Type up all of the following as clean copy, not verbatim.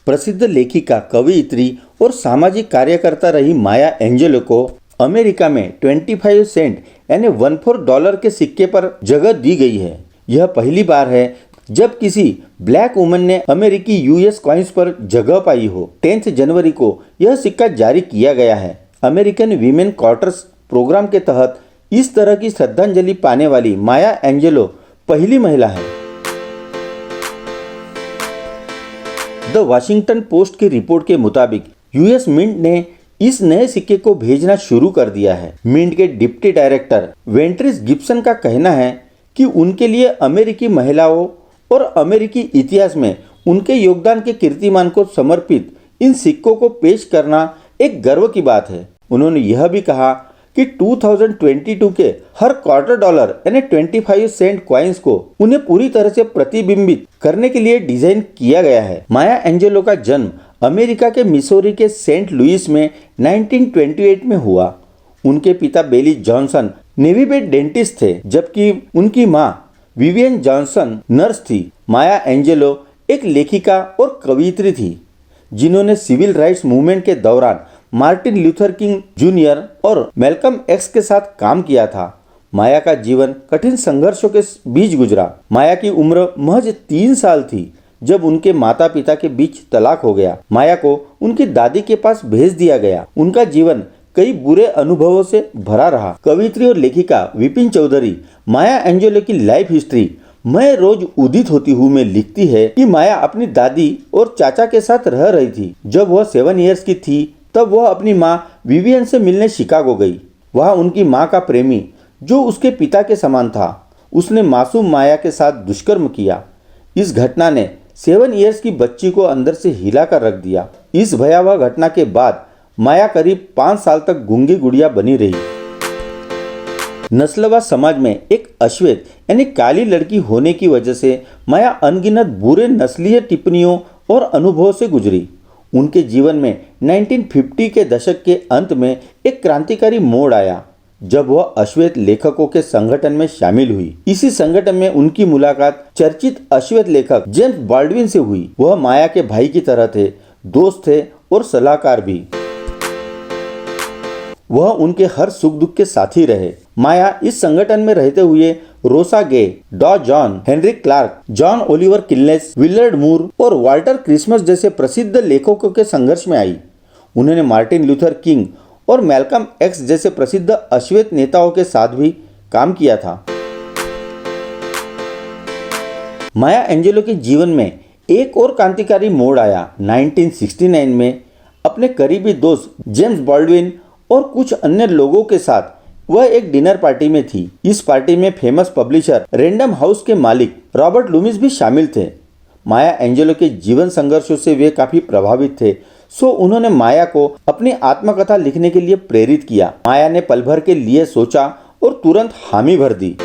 प्रसिद्ध लेखिका, कवयित्री और सामाजिक कार्यकर्ता रही माया एंजेलो को अमेरिका में 25 सेंट यानी $1 के सिक्के पर जगह दी गई है। यह पहली बार है जब किसी ब्लैक वुमन ने अमेरिकी यूएस कॉइन्स पर जगह पाई हो। 10 जनवरी को यह सिक्का जारी किया गया है। अमेरिकन वीमेन क्वार्टर्स प्रोग्राम के तहत इस तरह की श्रद्धांजलि पाने वाली माया एंजेलो पहली महिला है। द वाशिंगटन पोस्ट की रिपोर्ट के मुताबिक यूएस मिंट ने इस नए सिक्के को भेजना शुरू कर दिया है। मिंट के डिप्टी डायरेक्टर वेंट्रिस गिब्सन का कहना है कि उनके लिए अमेरिकी महिलाओं और अमेरिकी इतिहास में उनके योगदान के कीर्तिमान को समर्पित इन सिक्कों को पेश करना एक गर्व की बात है। उन्होंने यह भी कहा कि 2022 के हर $25 यानी 25 सेंट कॉइन्स को उन्हें पूरी तरह से प्रतिबिंबित करने के लिए डिजाइन किया गया है। माया एंजेलो का जन्म अमेरिका के मिसौरी के सेंट लुइस में 1928 में हुआ। उनके पिता बेली जॉनसन नेवी में डेंटिस्ट थे, जबकि उनकी मां विवियन जॉनसन नर्स थी। माया एंजेलो एक लेखिका और कवयित्री थी जिन्होंने सिविल राइट्स मूवमेंट के दौरान मार्टिन लूथर किंग जूनियर और मैल्कम एक्स के साथ काम किया था। माया का जीवन कठिन संघर्षों के बीच गुजरा। माया की उम्र महज 3 साल थी जब उनके माता पिता के बीच तलाक हो गया। माया को उनकी दादी के पास भेज दिया गया। उनका जीवन कई बुरे अनुभवों से भरा रहा। कवयित्री और लेखिका विपिन चौधरी माया एंजेलो की लाइफ हिस्ट्री मैं रोज उदित होती हूँ में लिखती है कि माया अपनी दादी और चाचा के साथ रह रही थी। जब वह 7 इयर्स की थी तब वह अपनी माँ विवियन से मिलने शिकागो गई। वहाँ उनकी माँ का प्रेमी, जो उसके पिता के समान था, उसने मासूम माया के साथ दुष्कर्म किया। इस घटना ने 7 इयर्स की बच्ची को अंदर से हिला कर रख दिया। इस भयावह घटना के बाद माया करीब 5 साल तक गूंगी गुड़िया बनी रही। नस्लवाद समाज में एक अश्वेत यानी काली लड़की होने की वजह से माया अनगिनत बुरे नस्लीय टिप्पणियों और अनुभवों से गुजरी। उनके जीवन में 1950 के दशक के अंत में एक क्रांतिकारी मोड़ आया जब वह अश्वेत लेखकों के संगठन में शामिल हुई। इसी संगठन में उनकी मुलाकात चर्चित अश्वेत लेखक जेम्स बॉल्डविन से हुई। वह माया के भाई की तरह थे, दोस्त थे और सलाहकार भी। वह उनके हर सुख दुख के साथी रहे। माया इस संगठन में रहते हुए रोसा गे, डॉ John, Henry Clark, John Oliver Kilness, Williard Moore और वाल्टर क्रिसमस जैसे प्रसिद्ध लेखकों के संघर्ष में आई। उन्होंने मार्टिन लूथर किंग और मैल्कम एक्स जैसे प्रसिद्ध अश्वेत नेताओं के साथ भी काम किया था। माया एंजेलो के जीवन में एक और क्रांतिकारी मोड़ आया। 1969 में अपने करीबी दोस्त जेम्स बॉल्डविन और कुछ अन्य लोगों के साथ वह एक डिनर पार्टी में थी। इस पार्टी में फेमस पब्लिशर रैंडम हाउस के मालिक रॉबर्ट लूमिस भी शामिल थे। माया एंजेलो के जीवन संघर्षों से वे काफी प्रभावित थे, सो उन्होंने माया को अपनी आत्मकथा लिखने के लिए प्रेरित किया। माया ने पल भर के लिए सोचा और तुरंत हामी भर दी।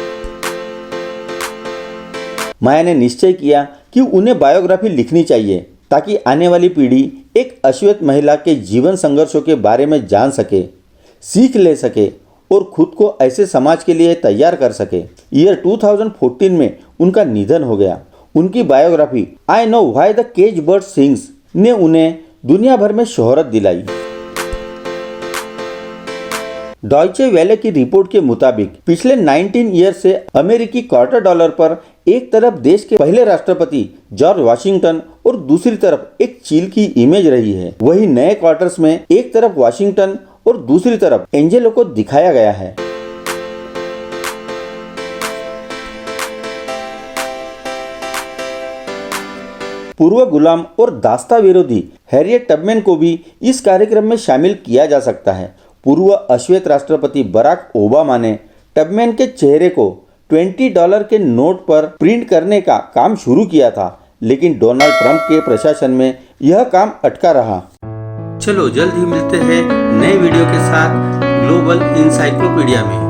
माया ने निश्चय किया कि उन्हें बायोग्राफी लिखनी चाहिए ताकि आने वाली पीढ़ी एक अश्वेत महिला के जीवन संघर्षों के बारे में जान सके, सीख ले सके और खुद को ऐसे समाज के लिए तैयार कर सके। ईयर 2014 में उनका निधन हो गया। उनकी biography I know why the cage bird sings ने उन्हें दुनिया भर में शोहरत दिलाई। डॉयचे वेले की रिपोर्ट के मुताबिक पिछले 19 ईयर से अमेरिकी $25 पर एक तरफ देश के पहले राष्ट्रपति जॉर्ज वाशिंगटन और दूसरी तरफ एक चील की इमेज रही है। वही नए क्वार्टर्स में एक तरफ वाशिंगटन और दूसरी तरफ एंजेलो को दिखाया गया है। पूर्व गुलाम और दास्ता विरोधी हैरियट टबमैन को भी इस कार्यक्रम में शामिल किया जा सकता है। पूर्व अश्वेत राष्ट्रपति बराक ओबामा ने टबमैन के चेहरे को $20 के नोट पर प्रिंट करने का काम शुरू किया था, लेकिन डोनाल्ड ट्रंप के प्रशासन में यह काम अटका रहा। चलो जल्द ही मिलते हैं नए वीडियो के साथ ग्लोबल इंसाइक्लोपीडिया में।